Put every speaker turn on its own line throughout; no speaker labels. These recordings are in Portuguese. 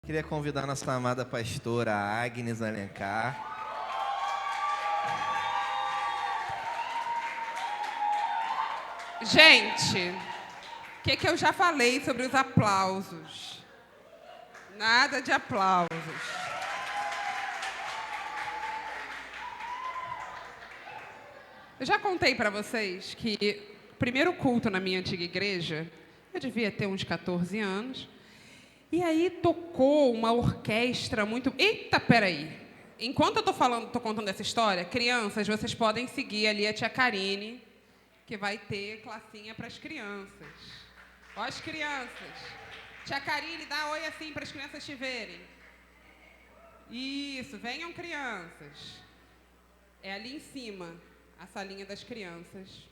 Queria convidar a nossa amada pastora Agnes Alencar.
Gente, o que eu já falei sobre os aplausos? Nada de aplausos. Eu já contei para vocês que o primeiro culto na minha antiga igreja, eu devia ter uns 14 anos, e aí tocou uma orquestra muito... Eita, peraí! Enquanto eu tô contando essa história, crianças, vocês podem seguir ali a tia Karine, que vai ter classinha para as crianças. Ó as crianças. Tia Karine, dá oi assim para as crianças te verem. Isso, venham crianças. É ali em cima, a salinha das crianças.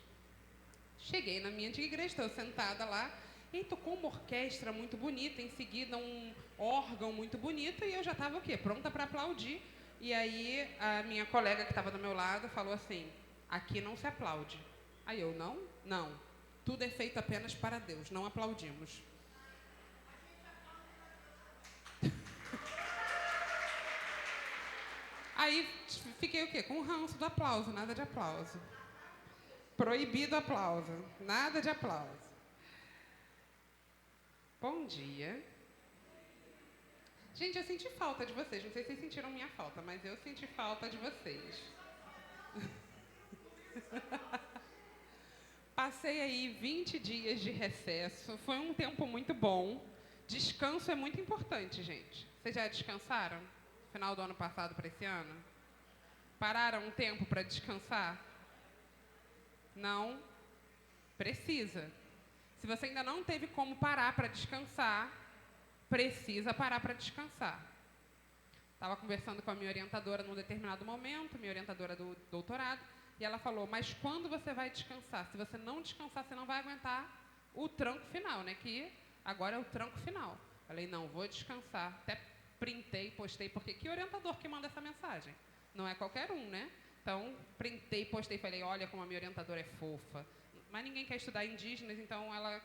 Cheguei na minha antiga igreja, estou sentada lá, e tocou uma orquestra muito bonita, em seguida um órgão muito bonito, e eu já estava o quê? Pronta para aplaudir. E aí a minha colega que estava do meu lado falou assim, aqui não se aplaude. Aí eu, não, tudo é feito apenas para Deus, não aplaudimos. Aí fiquei o quê? Com o ranço do aplauso, nada de aplauso. Proibido aplauso, nada de aplauso. Bom dia. Gente, eu senti falta de vocês. Não sei se vocês sentiram minha falta, mas eu senti falta de vocês. Passei aí 20 dias de recesso. Foi um tempo muito bom. Descanso é muito importante, gente. Vocês já descansaram? Final do ano passado para esse ano? Pararam um tempo para descansar? Não? Precisa. Se você ainda não teve como parar para descansar, precisa parar para descansar. Estava conversando com a minha orientadora num determinado momento, minha orientadora do doutorado, e ela falou, mas quando você vai descansar? Se você não descansar, você não vai aguentar o tranco final, né? Que agora é o tranco final. Falei, não, vou descansar. Até printei, postei, porque que orientador que manda essa mensagem? Não é qualquer um, né? Então, printei, postei, falei, olha como a minha orientadora é fofa. Mas ninguém quer estudar indígenas, então ela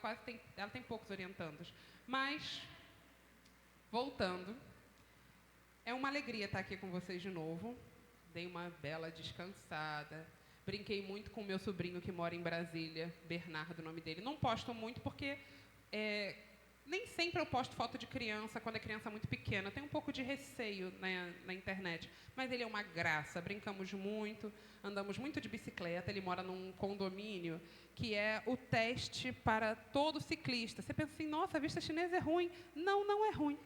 tem poucos orientandos. Mas, voltando, é uma alegria estar aqui com vocês de novo. Dei uma bela descansada. Brinquei muito com o meu sobrinho que mora em Brasília, Bernardo, o nome dele. Não posto muito porque nem sempre eu posto foto de criança quando a criança é muito pequena. Tem um pouco de receio na internet. Mas ele é uma graça. Brincamos muito, andamos muito de bicicleta. Ele mora num condomínio que é o teste para todo ciclista. Você pensa assim, nossa, a vista chinesa é ruim. Não, não é ruim.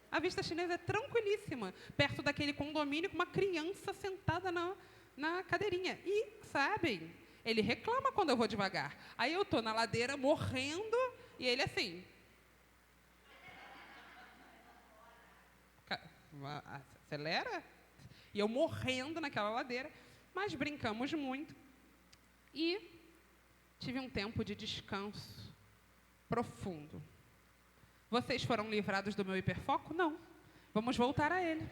A vista chinesa é tranquilíssima, perto daquele condomínio com uma criança sentada na cadeirinha. E, sabem, ele reclama quando eu vou devagar. Aí eu estou na ladeira morrendo e ele assim... Acelera? E eu morrendo naquela ladeira, mas brincamos muito. E tive um tempo de descanso profundo. Vocês foram livrados do meu hiperfoco? Não. Vamos voltar a ele.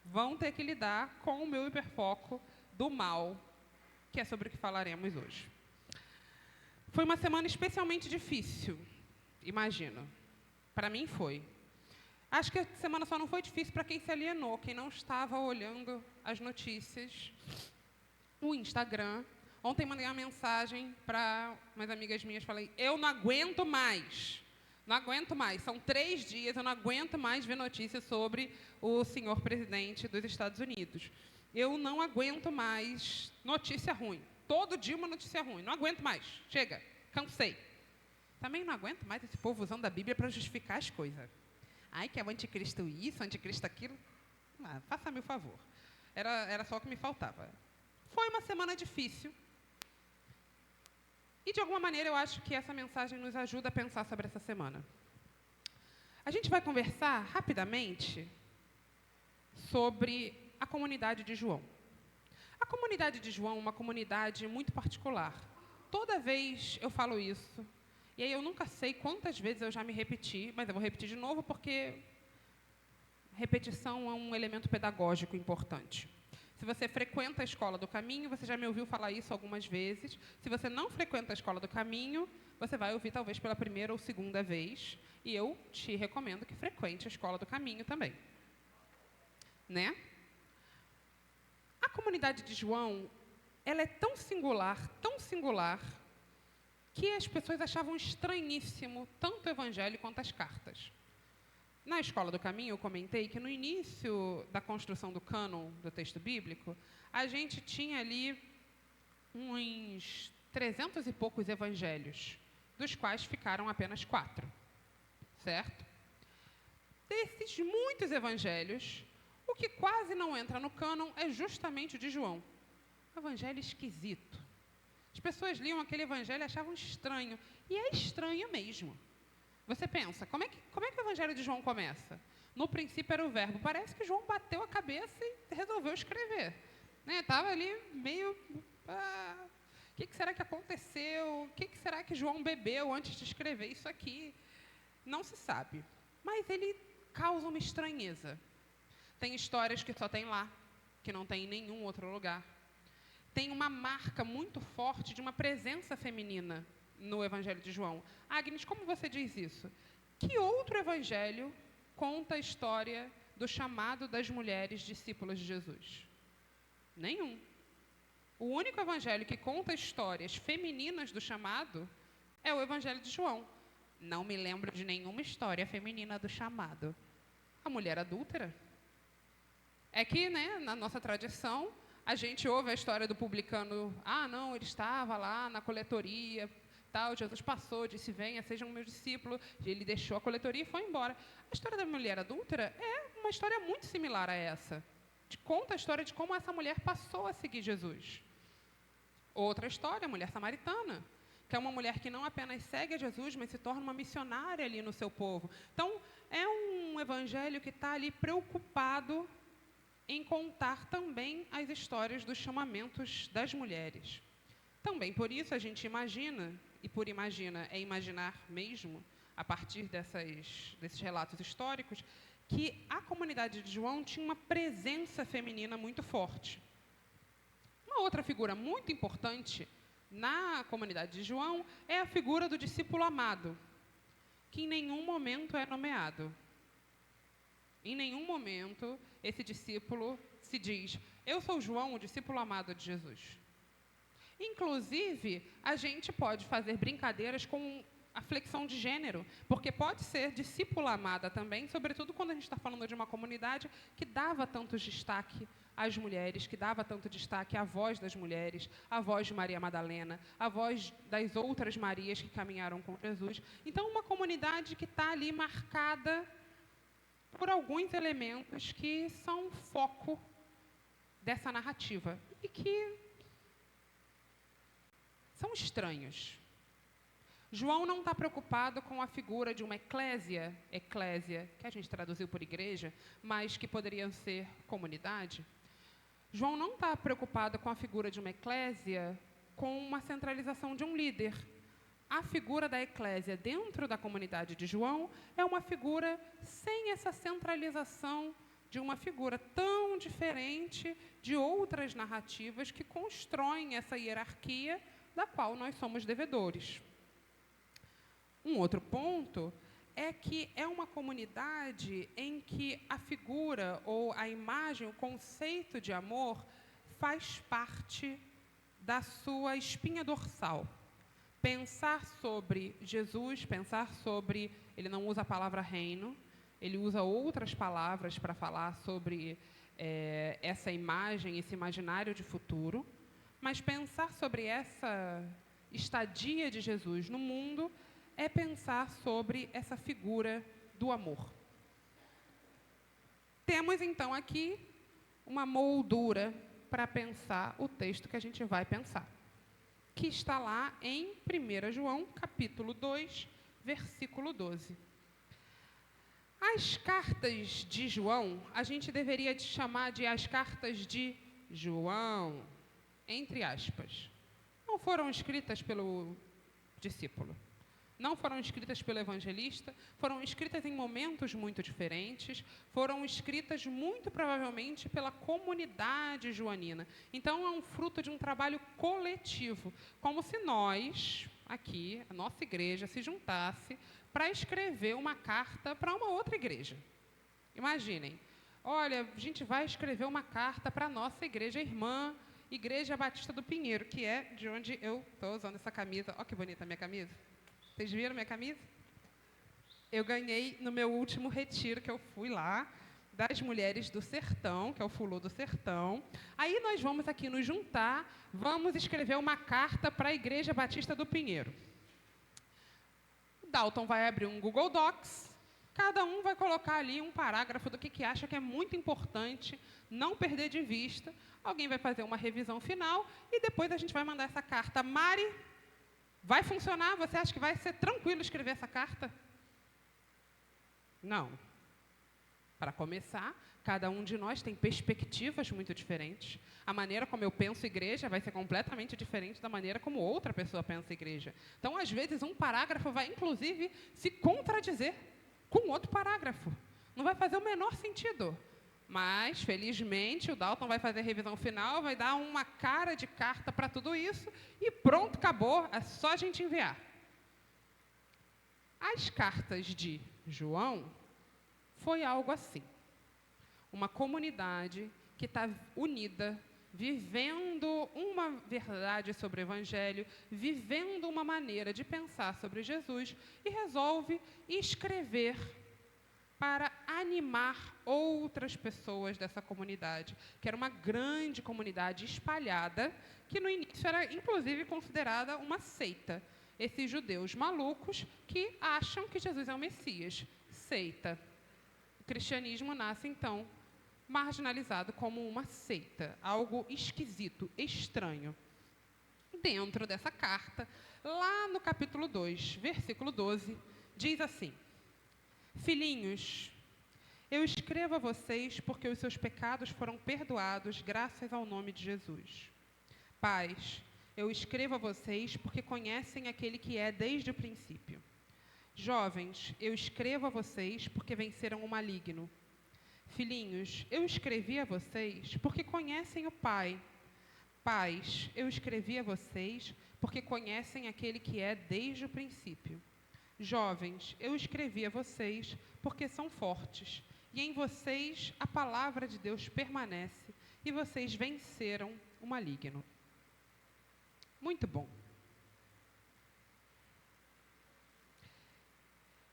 Vão ter que lidar com o meu hiperfoco do mal, que é sobre o que falaremos hoje. Foi uma semana especialmente difícil, imagino. Para mim foi. Acho que a semana só não foi difícil para quem se alienou, quem não estava olhando as notícias, o Instagram. Ontem mandei uma mensagem para umas amigas minhas, falei, eu não aguento mais. Não aguento mais. São 3 dias, eu não aguento mais ver notícias sobre o senhor presidente dos Estados Unidos. Eu não aguento mais notícia ruim. Todo dia uma notícia ruim. Não aguento mais. Chega. Cansei. Também não aguento mais esse povo usando a Bíblia para justificar as coisas. Ai, que é o anticristo isso, anticristo aquilo. Faça-me o favor. Era só o que me faltava. Foi uma semana difícil. E, de alguma maneira, eu acho que essa mensagem nos ajuda a pensar sobre essa semana. A gente vai conversar rapidamente sobre a comunidade de João. A comunidade de João é uma comunidade muito particular. Toda vez eu falo isso, e aí eu nunca sei quantas vezes eu já me repeti, mas eu vou repetir de novo porque repetição é um elemento pedagógico importante. Se você frequenta a Escola do Caminho, você já me ouviu falar isso algumas vezes. Se você não frequenta a Escola do Caminho, você vai ouvir talvez pela primeira ou segunda vez. E eu te recomendo que frequente a Escola do Caminho também. Né? A comunidade de João, ela é tão singular, que as pessoas achavam estranhíssimo tanto o Evangelho quanto as cartas. Na Escola do Caminho, eu comentei que no início da construção do cânon do texto bíblico, a gente tinha ali uns 300 e poucos evangelhos, dos quais ficaram apenas 4, certo? Desses muitos evangelhos, o que quase não entra no cânon é justamente o de João. Um evangelho esquisito. As pessoas liam aquele evangelho e achavam estranho, e é estranho mesmo. Você pensa, como é que o Evangelho de João começa? No princípio era o verbo. Parece que João bateu a cabeça e resolveu escrever. Estava ali meio... o que será que aconteceu? O que será que João bebeu antes de escrever isso aqui? Não se sabe. Mas ele causa uma estranheza. Tem histórias que só tem lá, que não tem em nenhum outro lugar. Tem uma marca muito forte de uma presença feminina no Evangelho de João. Agnes, como você diz isso? Que outro evangelho conta a história do chamado das mulheres discípulas de Jesus? Nenhum. O único evangelho que conta histórias femininas do chamado é o Evangelho de João. Não me lembro de nenhuma história feminina do chamado. A mulher adúltera. É que, na nossa tradição, a gente ouve a história do publicano. Não, ele estava lá na coletoria, tal, Jesus passou, disse, venha, seja um meu discípulo. Ele deixou a coletoria e foi embora. A história da mulher adúltera é uma história muito similar a essa. Conta a história de como essa mulher passou a seguir Jesus. Outra história, a mulher samaritana, que é uma mulher que não apenas segue a Jesus, mas se torna uma missionária ali no seu povo. Então, é um evangelho que está ali preocupado em contar também as histórias dos chamamentos das mulheres. Também por isso a gente imagina, e por imagina é imaginar mesmo, a partir desses relatos históricos, que a comunidade de João tinha uma presença feminina muito forte. Uma outra figura muito importante na comunidade de João é a figura do discípulo amado, que em nenhum momento é nomeado. Em nenhum momento esse discípulo se diz, eu sou João, o discípulo amado de Jesus. Inclusive, a gente pode fazer brincadeiras com a flexão de gênero, porque pode ser discípula amada também, sobretudo quando a gente está falando de uma comunidade que dava tanto destaque às mulheres, que dava tanto destaque à voz das mulheres, à voz de Maria Madalena, à voz das outras Marias que caminharam com Jesus. Então, uma comunidade que está ali marcada por alguns elementos que são foco dessa narrativa e que são estranhos. João não está preocupado com a figura de uma eclésia, que a gente traduziu por igreja, mas que poderia ser comunidade. João não está preocupado com a figura de uma eclésia com uma centralização de um líder. A figura da eclésia dentro da comunidade de João é uma figura sem essa centralização de uma figura tão diferente de outras narrativas que constroem essa hierarquia da qual nós somos devedores. Um outro ponto é que é uma comunidade em que a figura ou a imagem, o conceito de amor faz parte da sua espinha dorsal. Pensar sobre Jesus, ele não usa a palavra reino, ele usa outras palavras para falar sobre essa imagem, esse imaginário de futuro, mas pensar sobre essa estadia de Jesus no mundo é pensar sobre essa figura do amor. Temos, então, aqui uma moldura para pensar o texto que a gente vai pensar, que está lá em 1 João, capítulo 2, versículo 12. As cartas de João, a gente deveria chamar de as cartas de João, entre aspas. Não foram escritas pelo discípulo. não foram escritas pelo evangelista, foram escritas em momentos muito diferentes, foram escritas muito provavelmente pela comunidade joanina. Então, é um fruto de um trabalho coletivo, como se nós, aqui, a nossa igreja, se juntasse para escrever uma carta para uma outra igreja. Imaginem, olha, a gente vai escrever uma carta para a nossa igreja irmã, Igreja Batista do Pinheiro, que é de onde eu estou usando essa camisa. Olha que bonita a minha camisa. Vocês viram minha camisa? Eu ganhei no meu último retiro que eu fui lá, das mulheres do sertão, que é o Fulô do Sertão. Aí nós vamos aqui nos juntar, vamos escrever uma carta para a Igreja Batista do Pinheiro. O Dalton vai abrir um Google Docs, cada um vai colocar ali um parágrafo do que acha que é muito importante, não perder de vista. Alguém vai fazer uma revisão final e depois a gente vai mandar essa carta. Mari, vai funcionar? Você acha que vai ser tranquilo escrever essa carta? Não. Para começar, cada um de nós tem perspectivas muito diferentes. A maneira como eu penso igreja vai ser completamente diferente da maneira como outra pessoa pensa igreja. Então, às vezes, um parágrafo vai, inclusive, se contradizer com outro parágrafo. Não vai fazer o menor sentido. Mas, felizmente, o Dalton vai fazer a revisão final, vai dar uma cara de carta para tudo isso e pronto, acabou, é só a gente enviar. As cartas de João foi algo assim. Uma comunidade que está unida, vivendo uma verdade sobre o Evangelho, vivendo uma maneira de pensar sobre Jesus e resolve escrever para animar outras pessoas dessa comunidade, que era uma grande comunidade espalhada, que no início era, inclusive, considerada uma seita. Esses judeus malucos que acham que Jesus é o Messias. Seita. O cristianismo nasce, então, marginalizado como uma seita, algo esquisito, estranho. Dentro dessa carta, lá no capítulo 2, versículo 12, diz assim: Filhinhos, eu escrevo a vocês porque os seus pecados foram perdoados graças ao nome de Jesus. Pais, eu escrevo a vocês porque conhecem aquele que é desde o princípio. Jovens, eu escrevo a vocês porque venceram o maligno. Filhinhos, eu escrevi a vocês porque conhecem o Pai. Pais, eu escrevi a vocês porque conhecem aquele que é desde o princípio. Jovens, eu escrevi a vocês porque são fortes, e em vocês a palavra de Deus permanece, e vocês venceram o maligno. Muito bom.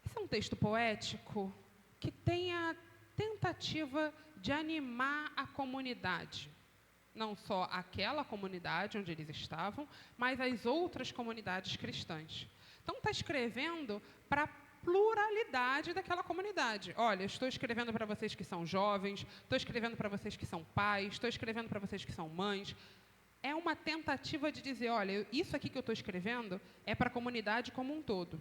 Esse é um texto poético que tem a tentativa de animar a comunidade. Não só aquela comunidade onde eles estavam, mas as outras comunidades cristãs. Então, está escrevendo para a pluralidade daquela comunidade. Olha, estou escrevendo para vocês que são jovens, estou escrevendo para vocês que são pais, estou escrevendo para vocês que são mães. É uma tentativa de dizer, olha, isso aqui que eu estou escrevendo é para a comunidade como um todo.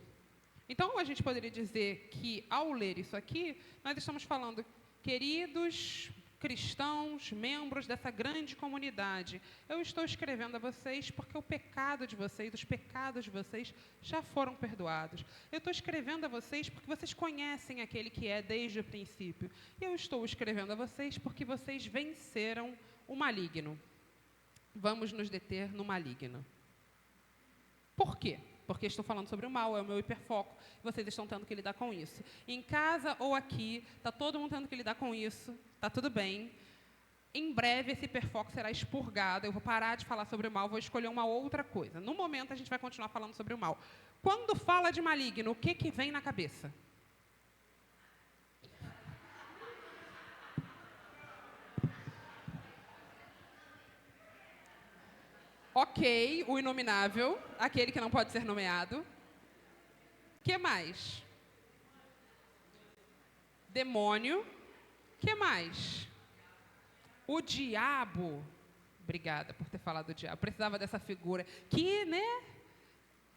Então, a gente poderia dizer que, ao ler isso aqui, nós estamos falando, queridos cristãos, membros dessa grande comunidade, eu estou escrevendo a vocês porque o pecado de vocês, os pecados de vocês já foram perdoados. Eu estou escrevendo a vocês porque vocês conhecem aquele que é desde o princípio. E eu estou escrevendo a vocês porque vocês venceram o maligno. Vamos nos deter no maligno. Por quê? Porque estou falando sobre o mal, é o meu hiperfoco, e vocês estão tendo que lidar com isso. Em casa ou aqui, está todo mundo tendo que lidar com isso, está tudo bem. Em breve, esse hiperfoco será expurgado, eu vou parar de falar sobre o mal, vou escolher uma outra coisa. No momento, a gente vai continuar falando sobre o mal. Quando fala de maligno, o que vem na cabeça? Ok, o inominável, aquele que não pode ser nomeado. O que mais? Demônio. O que mais? O diabo. Obrigada por ter falado do diabo. Precisava dessa figura. Que, né?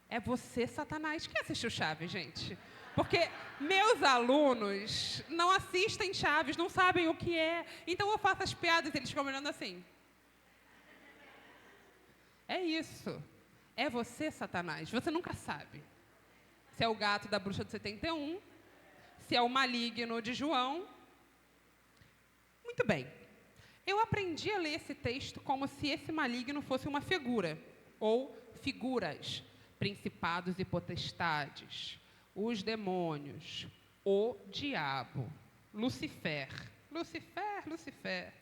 É você, Satanás. Quem assistiu Chaves, gente? Porque meus alunos não assistem Chaves, não sabem o que é. Então eu faço as piadas e eles ficam olhando assim. É isso. É você, Satanás. Você nunca sabe. se é o gato da bruxa de 71, se é o maligno de João. Muito bem. Eu aprendi a ler esse texto como se esse maligno fosse uma figura, ou figuras, principados e potestades, os demônios, o diabo, Lucifer. Lucifer, Lucifer.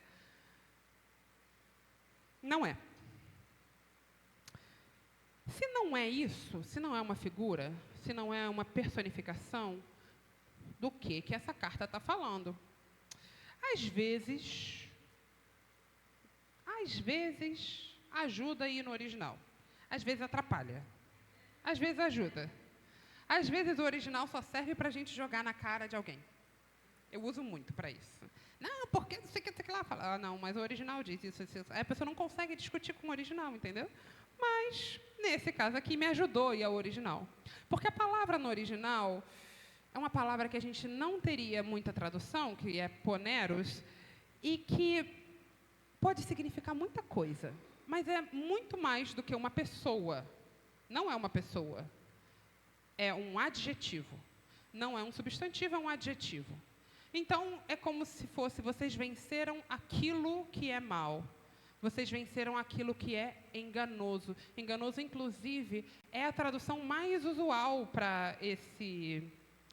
Não é. Se não é isso, se não é uma figura, se não é uma personificação, do que essa carta está falando? Às vezes ajuda a ir no original. Às vezes atrapalha. Às vezes ajuda. Às vezes o original só serve para a gente jogar na cara de alguém. Eu uso muito para isso. Não, porque não sei o que lá. Fala, não, mas o original diz isso, isso. Aí a pessoa não consegue discutir com o original, entendeu? Mas, nesse caso aqui, me ajudou a ir ao original. Porque a palavra no original é uma palavra que a gente não teria muita tradução, que é poneros, e que pode significar muita coisa, mas é muito mais do que uma pessoa. Não é uma pessoa. É um adjetivo. Não é um substantivo, é um adjetivo. Então, é como se fosse, vocês venceram aquilo que é mal. Vocês venceram aquilo que é enganoso. Enganoso, inclusive, é a tradução mais usual para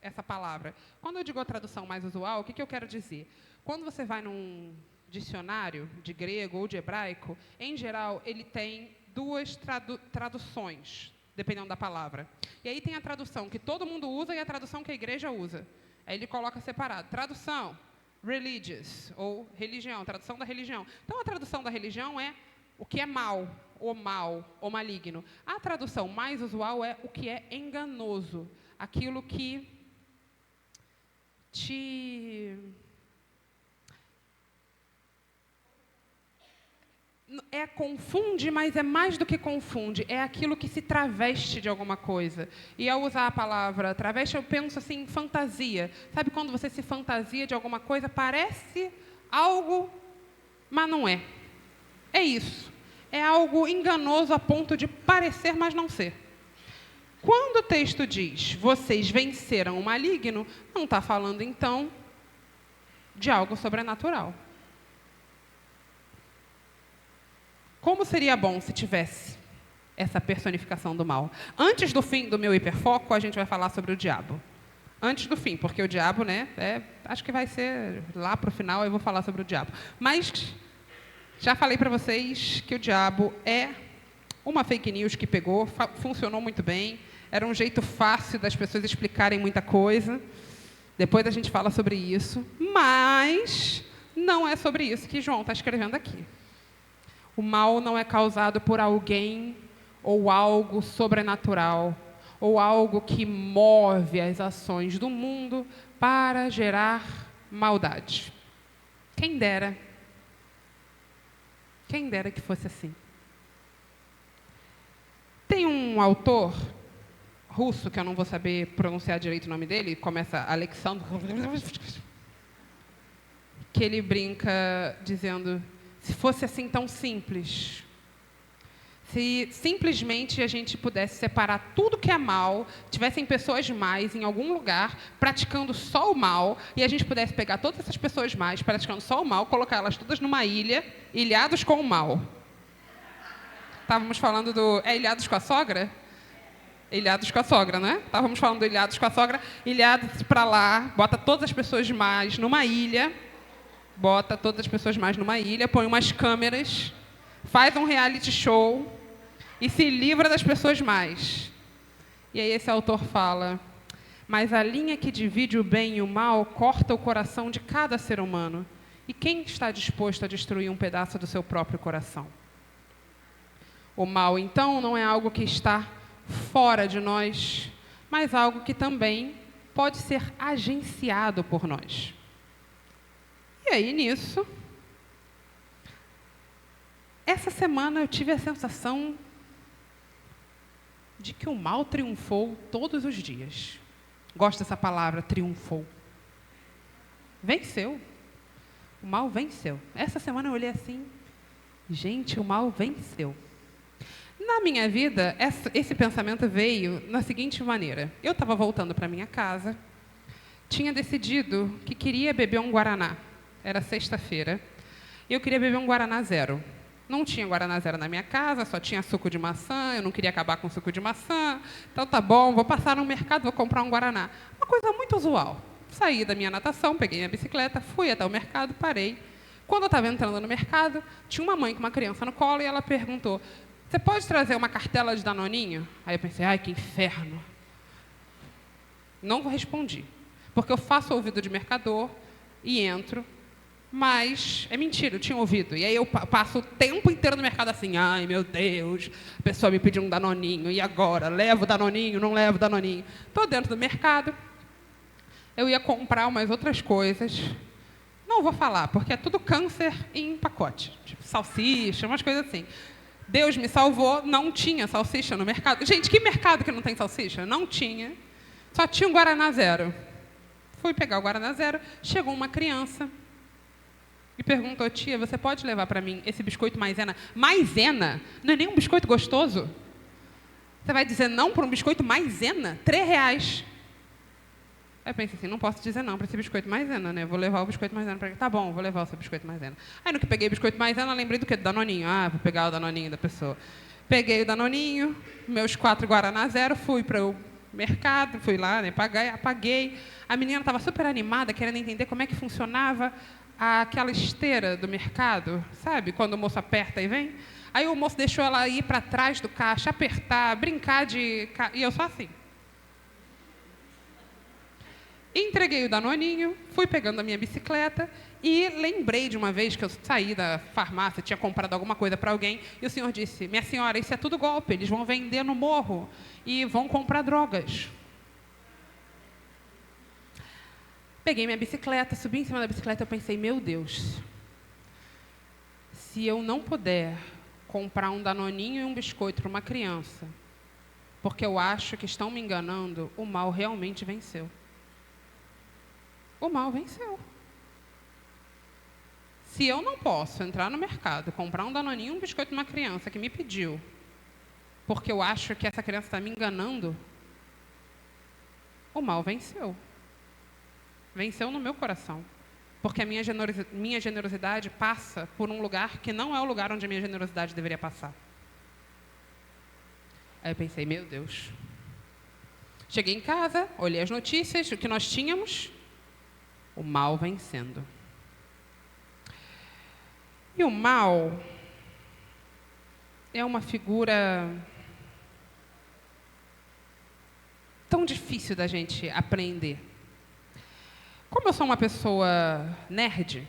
essa palavra. Quando eu digo a tradução mais usual, o que eu quero dizer? Quando você vai num dicionário de grego ou de hebraico, em geral, ele tem duas traduções, dependendo da palavra. E aí tem a tradução que todo mundo usa e a tradução que a igreja usa. Aí ele coloca separado. Tradução, religious, ou religião, tradução da religião. Então, a tradução da religião é o que é mal, o maligno. A tradução mais usual é o que é enganoso, aquilo que confunde, mas é mais do que confunde, é aquilo que se traveste de alguma coisa. E ao usar a palavra traveste, eu penso assim, em fantasia. Sabe quando você se fantasia de alguma coisa, parece algo, mas não é. É isso. É algo enganoso a ponto de parecer, mas não ser. Quando o texto diz, vocês venceram o maligno, não está falando, então, de algo sobrenatural. Como seria bom se tivesse essa personificação do mal? Antes do fim do meu hiperfoco, a gente vai falar sobre o diabo. Antes do fim, porque o diabo, né, acho que vai ser lá para o final, eu vou falar sobre o diabo. Mas já falei para vocês que o diabo é uma fake news que pegou, funcionou muito bem, era um jeito fácil das pessoas explicarem muita coisa. Depois a gente fala sobre isso, mas não é sobre isso que João está escrevendo aqui. O mal não é causado por alguém ou algo sobrenatural, ou algo que move as ações do mundo para gerar maldade. Quem dera. Quem dera que fosse assim. Tem um autor russo, que eu não vou saber pronunciar direito o nome dele, começa Alexandre, que ele brinca dizendo, se fosse assim tão simples, se simplesmente a gente pudesse separar tudo que é mal, tivessem pessoas más em algum lugar praticando só o mal, e a gente pudesse pegar todas essas pessoas más praticando só o mal, colocar elas todas numa ilha, ilhados com o mal. Estávamos falando do... É Ilhados com a Sogra? Ilhados com a Sogra, né? Estávamos falando do Ilhados com a Sogra. Ilhados para lá, bota todas as pessoas más numa ilha, põe umas câmeras, faz um reality show e se livra das pessoas más. E aí esse autor fala, mas a linha que divide o bem e o mal corta o coração de cada ser humano. E quem está disposto a destruir um pedaço do seu próprio coração? O mal, então, não é algo que está fora de nós, mas algo que também pode ser agenciado por nós. E aí, nisso, essa semana eu tive a sensação de que o mal triunfou todos os dias. Gosto dessa palavra, triunfou. Venceu. O mal venceu. Essa semana eu olhei assim, gente, o mal venceu. Na minha vida, esse pensamento veio na seguinte maneira. Eu estava voltando para minha casa, tinha decidido que queria beber um Guaraná. Era sexta-feira, e eu queria beber um Guaraná zero. Não tinha Guaraná zero na minha casa, só tinha suco de maçã, eu não queria acabar com suco de maçã. Então, tá bom, vou passar no mercado, vou comprar um Guaraná. Uma coisa muito usual. Saí da minha natação, peguei minha bicicleta, fui até o mercado, parei. Quando eu estava entrando no mercado, tinha uma mãe com uma criança no colo e ela perguntou: você pode trazer uma cartela de Danoninho? Aí eu pensei, ai, que inferno. Não respondi, porque eu faço ouvido de mercador e entro, mas é mentira, eu tinha ouvido. E aí eu passo o tempo inteiro no mercado assim, ai, meu Deus, a pessoa me pediu um Danoninho, e agora? Levo o Danoninho, não levo o Danoninho? Estou dentro do mercado, eu ia comprar umas outras coisas. Não vou falar, porque é tudo câncer em pacote. Tipo, salsicha, umas coisas assim. Deus me salvou, não tinha salsicha no mercado. Gente, que mercado que não tem salsicha? Não tinha. Só tinha um Guaraná zero. Fui pegar o Guaraná zero, chegou uma criança e perguntou: tia, você pode levar para mim esse biscoito maisena? Maisena? Não é nem um biscoito gostoso? Você vai dizer não para um biscoito maisena? R$3. Aí eu pensei assim, não posso dizer não para esse biscoito maisena, né? Vou levar o biscoito maisena para ele. Tá bom, vou levar o seu biscoito maisena. Aí no que peguei o biscoito maisena, lembrei do quê? Do Danoninho. Ah, vou pegar o Danoninho da pessoa. Peguei o Danoninho, meus 4 Guaraná zero, fui para o mercado, fui lá, né, paguei. A menina estava super animada, querendo entender como é que funcionava aquela esteira do mercado, sabe? Quando o moço aperta e vem. Aí o moço deixou ela ir para trás do caixa, apertar, brincar de... E eu só assim. Entreguei o Danoninho, fui pegando a minha bicicleta e lembrei de uma vez que eu saí da farmácia, tinha comprado alguma coisa para alguém, e o senhor disse: minha senhora, isso é tudo golpe, eles vão vender no morro e vão comprar drogas. Peguei minha bicicleta, subi em cima da bicicleta e pensei, meu Deus, se eu não puder comprar um Danoninho e um biscoito para uma criança, porque eu acho que estão me enganando, o mal realmente venceu. O mal venceu. Se eu não posso entrar no mercado, comprar um Danoninho e um biscoito de uma criança que me pediu, porque eu acho que essa criança está me enganando, o mal venceu. Venceu no meu coração. Porque a minha generosidade passa por um lugar que não é o lugar onde a minha generosidade deveria passar. Aí eu pensei, meu Deus. Cheguei em casa, olhei as notícias, o que nós tínhamos... O mal vencendo. E o mal é uma figura tão difícil da gente aprender. Como eu sou uma pessoa nerd,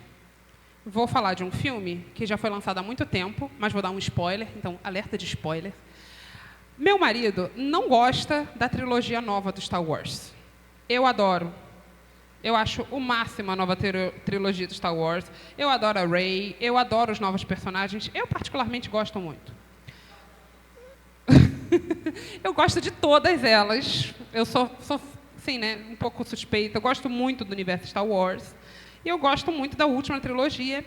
vou falar de um filme que já foi lançado há muito tempo, mas vou dar um spoiler, então alerta de spoiler. Meu marido não gosta da trilogia nova do Star Wars. Eu adoro. Eu acho o máximo a nova trilogia do Star Wars. Eu adoro a Rey, eu adoro os novos personagens. Eu, particularmente, gosto muito. Eu gosto de todas elas. Eu sou assim, né, um pouco suspeita. Eu gosto muito do universo Star Wars. E eu gosto muito da última trilogia.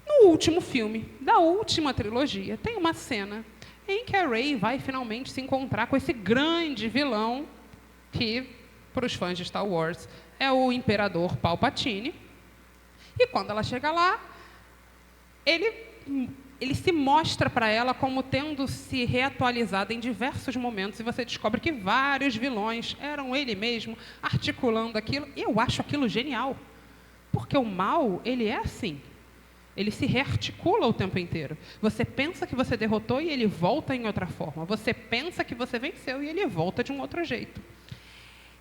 No último filme da última trilogia, tem uma cena em que a Rey vai finalmente se encontrar com esse grande vilão que, para os fãs de Star Wars, é o Imperador Palpatine. E quando ela chega lá, ele se mostra para ela como tendo se reatualizado em diversos momentos, e você descobre que vários vilões eram ele mesmo, articulando aquilo. E eu acho aquilo genial, porque o mal, ele é assim. Ele se rearticula o tempo inteiro. Você pensa que você derrotou e ele volta em outra forma. Você pensa que você venceu e ele volta de um outro jeito.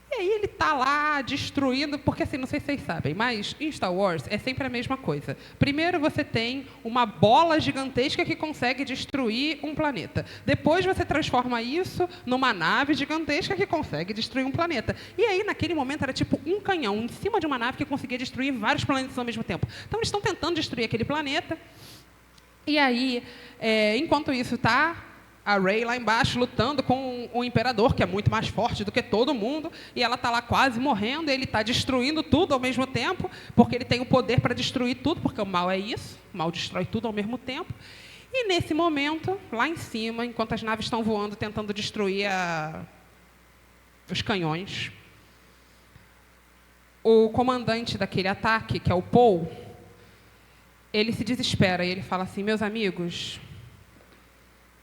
E aí ele está lá destruindo, porque assim, não sei se vocês sabem, mas em Star Wars é sempre a mesma coisa. Primeiro você tem uma bola gigantesca que consegue destruir um planeta. Depois você transforma isso numa nave gigantesca que consegue destruir um planeta. E aí, naquele momento, era tipo um canhão em cima de uma nave que conseguia destruir vários planetas ao mesmo tempo. Então, eles estão tentando destruir aquele planeta. E aí, enquanto isso está a Rey lá embaixo lutando com o Imperador, que é muito mais forte do que todo mundo, e ela está lá quase morrendo, e ele está destruindo tudo ao mesmo tempo, porque ele tem o poder para destruir tudo, porque o mal é isso, o mal destrói tudo ao mesmo tempo. E nesse momento, lá em cima, enquanto as naves estão voando, tentando destruir os canhões, o comandante daquele ataque, que é o Paul, ele se desespera e ele fala assim: meus amigos,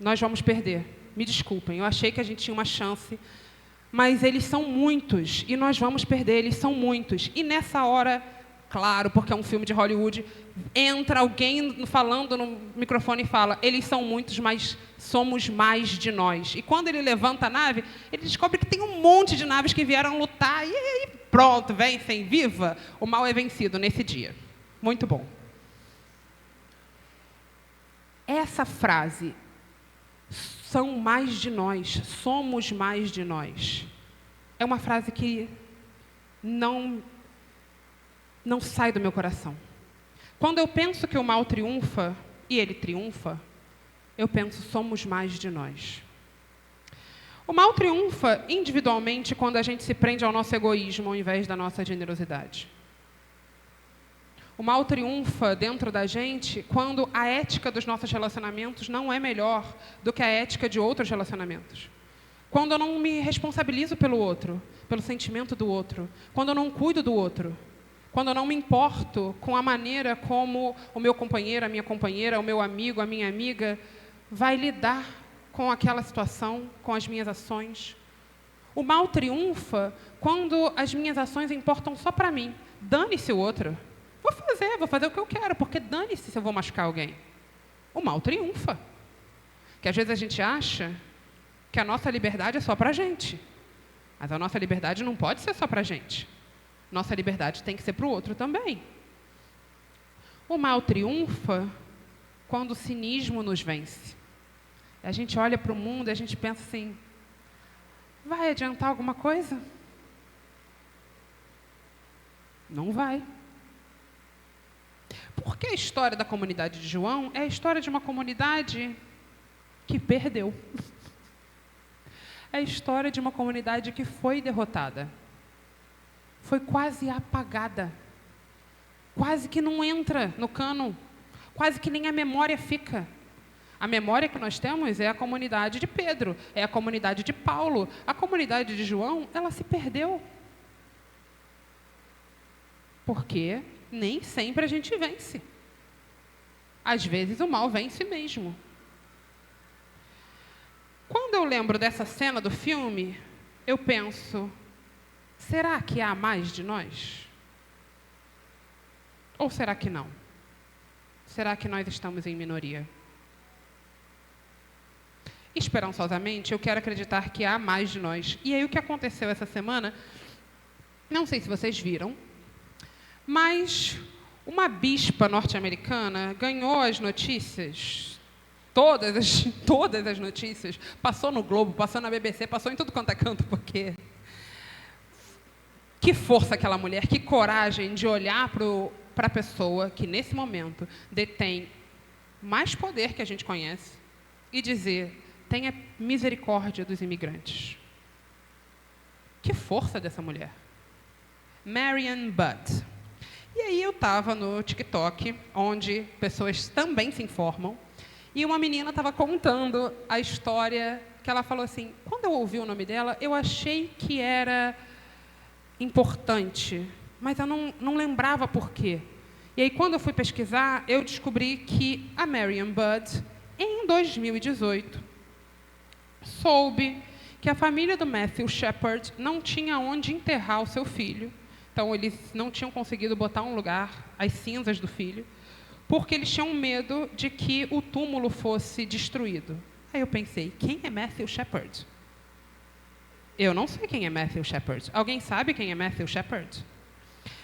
nós vamos perder. Me desculpem, eu achei que a gente tinha uma chance, mas eles são muitos e nós vamos perder, eles são muitos. E nessa hora, claro, porque é um filme de Hollywood, entra alguém falando no microfone e fala: eles são muitos, mas somos mais de nós. E quando ele levanta a nave, ele descobre que tem um monte de naves que vieram lutar, e aí pronto, vencem, viva! O mal é vencido nesse dia. Muito bom. Essa frase, são mais de nós, somos mais de nós, é uma frase que não sai do meu coração. Quando eu penso que o mal triunfa, e ele triunfa, eu penso, somos mais de nós. O mal triunfa individualmente quando a gente se prende ao nosso egoísmo ao invés da nossa generosidade. O mal triunfa dentro da gente quando a ética dos nossos relacionamentos não é melhor do que a ética de outros relacionamentos. Quando eu não me responsabilizo pelo outro, pelo sentimento do outro. Quando eu não cuido do outro. Quando eu não me importo com a maneira como o meu companheiro, a minha companheira, o meu amigo, a minha amiga vai lidar com aquela situação, com as minhas ações. O mal triunfa quando as minhas ações importam só para mim. Dane-se o outro. Vou fazer o que eu quero, porque dane-se se eu vou machucar alguém. O mal triunfa. Que às vezes a gente acha que a nossa liberdade é só para a gente. Mas a nossa liberdade não pode ser só para a gente. Nossa liberdade tem que ser para o outro também. O mal triunfa quando o cinismo nos vence. A gente olha para o mundo e a gente pensa assim: vai adiantar alguma coisa? Não vai. Porque a história da comunidade de João é a história de uma comunidade que perdeu. É a história de uma comunidade que foi derrotada. Foi quase apagada. Quase que não entra no cânon. Quase que nem a memória fica. A memória que nós temos é a comunidade de Pedro, é a comunidade de Paulo. A comunidade de João, ela se perdeu. Porque nem sempre a gente vence. Às vezes o mal vence mesmo. Quando eu lembro dessa cena do filme, eu penso: será que há mais de nós? Ou será que não? Será que nós estamos em minoria? Esperançosamente, eu quero acreditar que há mais de nós. E aí o que aconteceu essa semana, não sei se vocês viram, mas uma bispa norte-americana ganhou as notícias, todas as notícias, passou no Globo, passou na BBC, passou em tudo quanto é canto, porque que força aquela mulher, que coragem de olhar para a pessoa que nesse momento detém mais poder que a gente conhece e dizer: tenha misericórdia dos imigrantes. Que força dessa mulher. Marianne Budd. E aí eu estava no TikTok, onde pessoas também se informam, e uma menina estava contando a história que ela falou assim: quando eu ouvi o nome dela, eu achei que era importante, mas eu não lembrava por quê. E aí, quando eu fui pesquisar, eu descobri que a Marianne Budd, em 2018, soube que a família do Matthew Shepard não tinha onde enterrar o seu filho. Então, eles não tinham conseguido botar um lugar, as cinzas do filho, porque eles tinham medo de que o túmulo fosse destruído. Aí eu pensei: quem é Matthew Shepard? Eu não sei quem é Matthew Shepard. Alguém sabe quem é Matthew Shepard?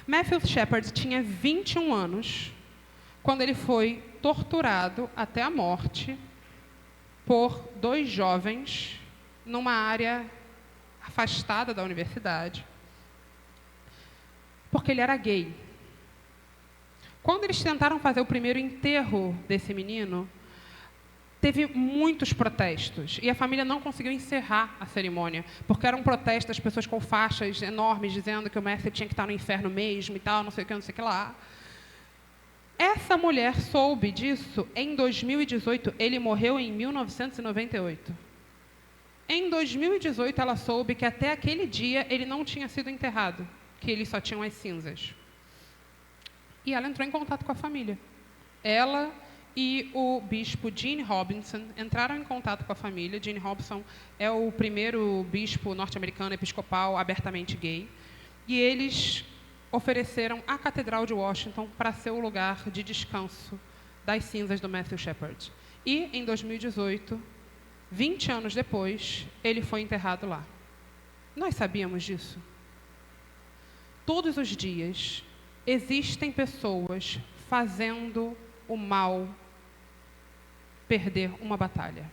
Matthew Shepard tinha 21 anos quando ele foi torturado até a morte por 2 jovens numa área afastada da universidade, porque ele era gay. Quando eles tentaram fazer o primeiro enterro desse menino, teve muitos protestos, e a família não conseguiu encerrar a cerimônia, porque era um protesto das pessoas com faixas enormes, dizendo que o Matthew tinha que estar no inferno mesmo e tal, não sei o que lá. Essa mulher soube disso em 2018. Ele morreu em 1998. Em 2018, ela soube que até aquele dia ele não tinha sido enterrado, que eles só tinham as cinzas. E ela entrou em contato com a família. Ela e o bispo Gene Robinson entraram em contato com a família. Gene Robinson é o primeiro bispo norte-americano episcopal abertamente gay. E eles ofereceram a Catedral de Washington para ser o lugar de descanso das cinzas do Matthew Shepard. E, em 2018, 20 anos depois, ele foi enterrado lá. Nós sabíamos disso? Todos os dias, existem pessoas fazendo o mal perder uma batalha.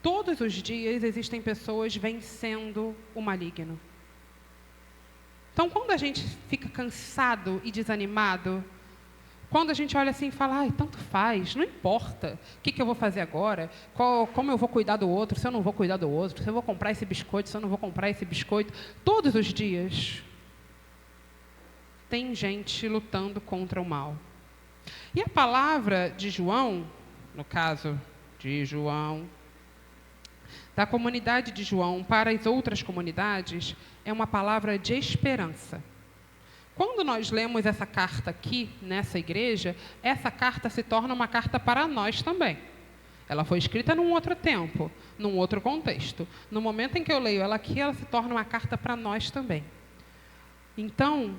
Todos os dias, existem pessoas vencendo o maligno. Então, quando a gente fica cansado e desanimado, quando a gente olha assim e fala, ai, tanto faz, não importa, o que eu vou fazer agora, como eu vou cuidar do outro, se eu não vou cuidar do outro, se eu vou comprar esse biscoito, se eu não vou comprar esse biscoito, todos os dias tem gente lutando contra o mal. E a palavra de João, no caso de João, da comunidade de João para as outras comunidades, é uma palavra de esperança. Quando nós lemos essa carta aqui, nessa igreja, essa carta se torna uma carta para nós também. Ela foi escrita num outro tempo, num outro contexto. No momento em que eu leio ela aqui, ela se torna uma carta para nós também. Então,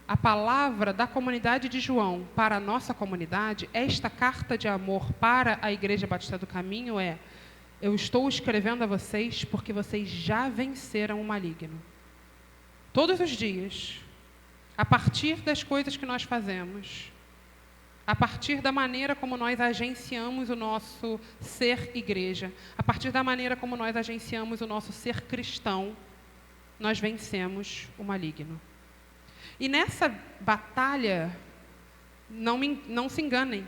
a palavra da comunidade de João para a nossa comunidade, esta carta de amor para a Igreja Batista do Caminho é: eu estou escrevendo a vocês porque vocês já venceram o maligno. Todos os dias, a partir das coisas que nós fazemos, a partir da maneira como nós agenciamos o nosso ser igreja, a partir da maneira como nós agenciamos o nosso ser cristão, nós vencemos o maligno. E nessa batalha, não se enganem,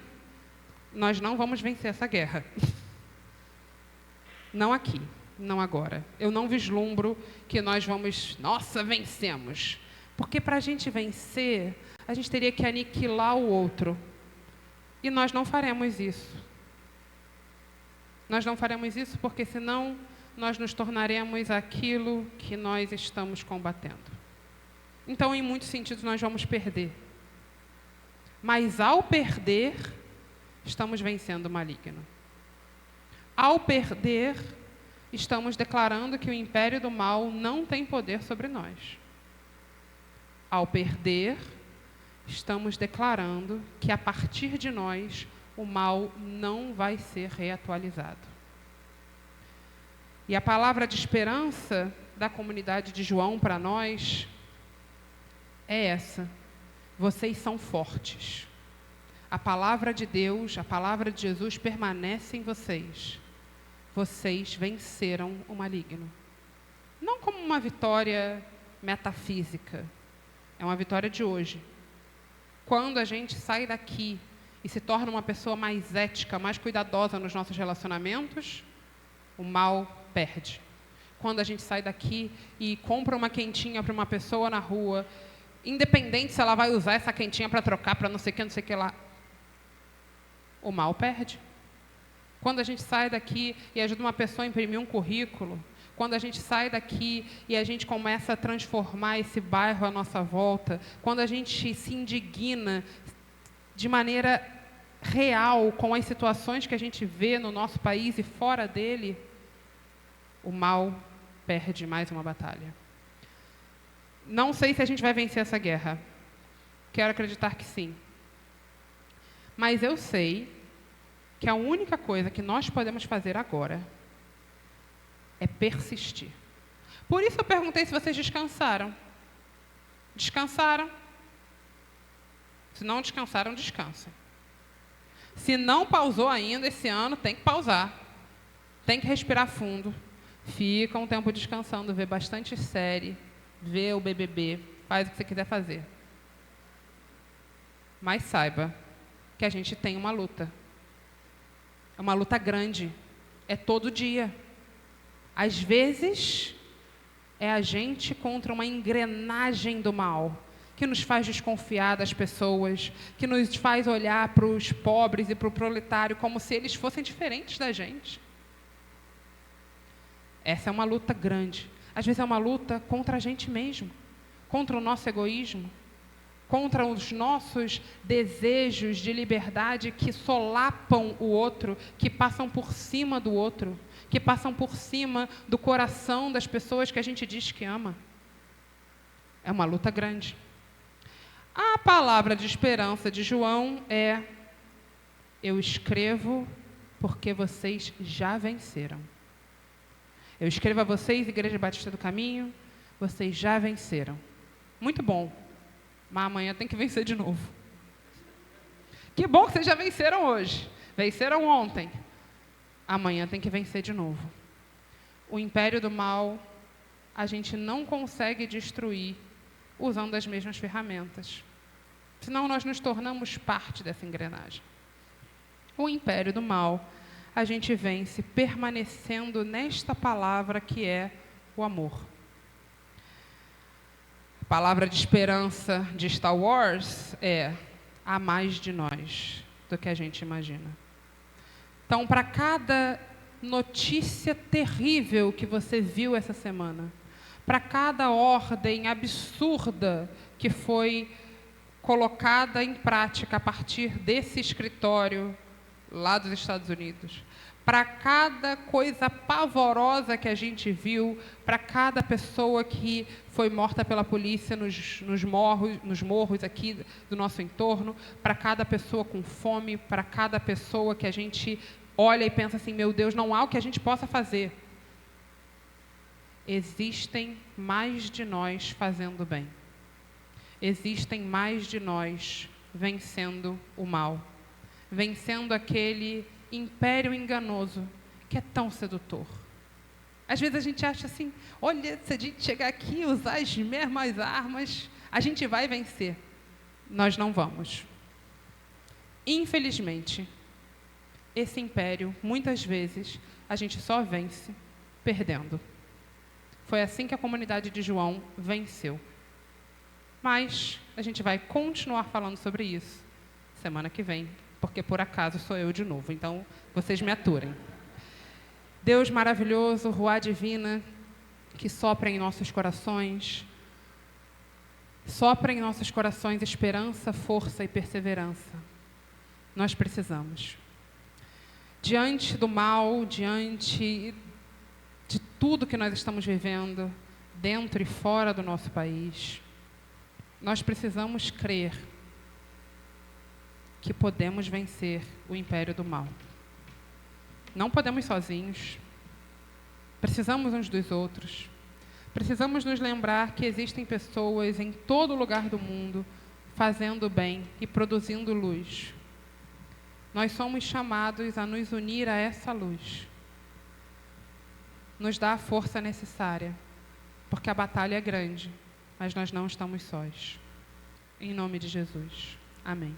nós não vamos vencer essa guerra. Não aqui, não agora. Eu não vislumbro que nós vamos, nossa, vencemos. Porque para a gente vencer, a gente teria que aniquilar o outro. E nós não faremos isso. Nós não faremos isso porque senão nós nos tornaremos aquilo que nós estamos combatendo. Então, em muitos sentidos, nós vamos perder. Mas ao perder, estamos vencendo o maligno. Ao perder, estamos declarando que o império do mal não tem poder sobre nós. Ao perder, estamos declarando que a partir de nós, o mal não vai ser reatualizado. E a palavra de esperança da comunidade de João para nós é essa: vocês são fortes. A palavra de Deus, a palavra de Jesus permanece em vocês. Vocês venceram o maligno. Não como uma vitória metafísica, é uma vitória de hoje. Quando a gente sai daqui e se torna uma pessoa mais ética, mais cuidadosa nos nossos relacionamentos, o mal perde. Quando a gente sai daqui e compra uma quentinha para uma pessoa na rua, independente se ela vai usar essa quentinha para trocar para não sei o que lá, o mal perde. Quando a gente sai daqui e ajuda uma pessoa a imprimir um currículo, quando a gente sai daqui e a gente começa a transformar esse bairro à nossa volta, quando a gente se indigna de maneira real com as situações que a gente vê no nosso país e fora dele, o mal perde mais uma batalha. Não sei se a gente vai vencer essa guerra. Quero acreditar que sim. Mas eu sei que a única coisa que nós podemos fazer agora é persistir. Por isso eu perguntei se vocês descansaram. Descansaram? Se não descansaram, descansem. Se não pausou ainda esse ano, tem que pausar. Tem que respirar fundo. Fica um tempo descansando, vê bastante série, vê o BBB, faz o que você quiser fazer. Mas saiba que a gente tem uma luta. É uma luta grande. É todo dia. Às vezes, é a gente contra uma engrenagem do mal que nos faz desconfiar das pessoas, que nos faz olhar para os pobres e para o proletário como se eles fossem diferentes da gente. Essa é uma luta grande. Às vezes é uma luta contra a gente mesmo, contra o nosso egoísmo, contra os nossos desejos de liberdade que solapam o outro, que passam por cima do outro, que passam por cima do coração das pessoas que a gente diz que ama. É uma luta grande. A palavra de esperança de João é: eu escrevo porque vocês já venceram. Eu escrevo a vocês, Igreja Batista do Caminho, vocês já venceram. Muito bom, mas amanhã tem que vencer de novo. Que bom que vocês já venceram hoje, venceram ontem. Amanhã tem que vencer de novo. O império do mal, a gente não consegue destruir usando as mesmas ferramentas. Senão nós nos tornamos parte dessa engrenagem. O império do mal, a gente vence permanecendo nesta palavra que é o amor. A palavra de esperança de Star Wars é: há mais de nós do que a gente imagina. Então, para cada notícia terrível que você viu essa semana, para cada ordem absurda que foi colocada em prática a partir desse escritório lá dos Estados Unidos, para cada coisa pavorosa que a gente viu, para cada pessoa que foi morta pela polícia nos morros aqui do nosso entorno, para cada pessoa com fome, para cada pessoa que a gente olha e pensa assim: meu Deus, não há o que a gente possa fazer. Existem mais de nós fazendo bem. Existem mais de nós vencendo o mal, vencendo aquele império enganoso que é tão sedutor. Às vezes a gente acha assim: olha, se a gente chegar aqui e usar as mesmas armas, a gente vai vencer. Nós não vamos. Infelizmente, esse império, muitas vezes, a gente só vence perdendo. Foi assim que a comunidade de João venceu. Mas a gente vai continuar falando sobre isso semana que vem, porque por acaso sou eu de novo, então vocês me aturem. Deus maravilhoso, Ruá divina, que sopra em nossos corações, sopra em nossos corações esperança, força e perseverança. Nós precisamos. Diante do mal, diante de tudo que nós estamos vivendo, dentro e fora do nosso país, nós precisamos crer que podemos vencer o império do mal. Não podemos sozinhos. Precisamos uns dos outros. Precisamos nos lembrar que existem pessoas em todo lugar do mundo fazendo bem e produzindo luz. Nós somos chamados a nos unir a essa luz. Nos dá a força necessária, porque a batalha é grande, mas nós não estamos sós. Em nome de Jesus. Amém.